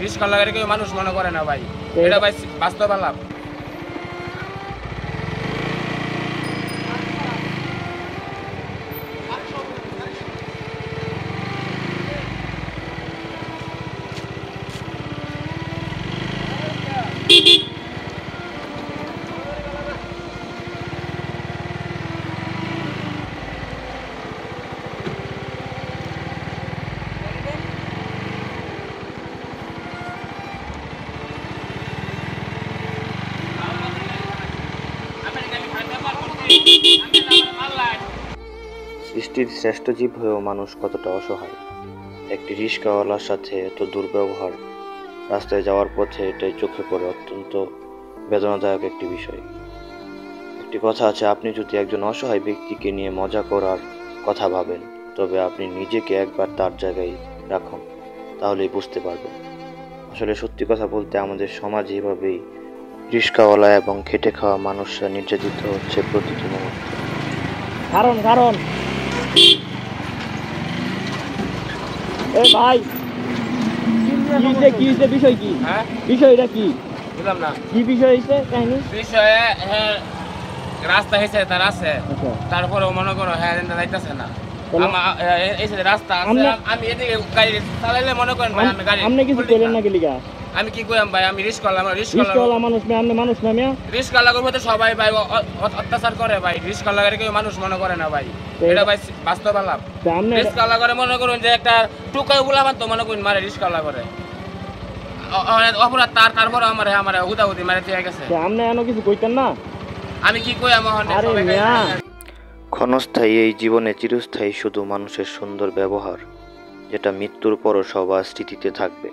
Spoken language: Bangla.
রিস্কা লাগারে কেউ মানুষ মনে করে না ভাই, এটা ভাই বাস্তব আলাপ। সৃষ্টির শ্রেষ্ঠ জীব হয়েও মানুষ কতটা অসহায়। একটি রিস্কাওয়ালার সাথে এত দুর্ব্যবহার রাস্তায় যাওয়ার পথে এটাই চোখে পড়ে অত্যন্ত বেদনাদায়ক একটি বিষয়। একটি কথা আছে, আপনি যদি একজন অসহায় ব্যক্তিকে নিয়ে মজা করার কথা ভাবেন, তবে আপনি নিজেকে একবার তার জায়গায় রাখুন, তাহলেই বুঝতে পারবেন। আসলে সত্যি কথা বলতে আমাদের সমাজে এভাবেই রিস্কাওয়ালা এবং খেটে খাওয়া মানুষরা নির্যাতিত হচ্ছে প্রতিটি মুহূর্তে। কারণ কারণ ভাই কি বিষয় কি? হ্যাঁ বিষয়টা কি? বুঝলাম না কি বিষয় হয়েছে কাহিনী? বিষয়ে রাস্তা হয়েছে তার আছে, তারপরেও মনে করো হ্যাঁ যাইতেছে না। এই রাস্তা আছে, আমি এদিকে গাড়ি চালাইলে মনে করেন ভাই আমি গাড়ি আপনি কিছু কইলেন না কি লিগা? আমি কি কইলাম ভাই, আমি রিস্কাওয়ালা মানুষ না, আপনি মানুষ না মিয়া? রিস্কাওয়ালা করবো তো সবাই ভাই অত্যাচার করে ভাই, রিস্কাওয়ালা করে কেউ মানুষ মনে করে না ভাই, এটা ভাই বাস্তব আলাপ। রিস্কাওয়ালা করে মনে করুন যে একটা টুকাই বুলাবার তো মনে করুন মারে রিস্কাওয়ালা করে অপরাধ তারপরে আমার হুদাহুদি মারে দিয়ে গেছে। আপনি এমন কিছু কইতেন না? আমি কি কই আমার ক্ষণস্থায়ী এই জীবনে চিরস্থায়ী শুধু মানুষের সুন্দর ব্যবহার, যেটা মৃত্যুর পরও সবার স্মৃতিতে থাকবে।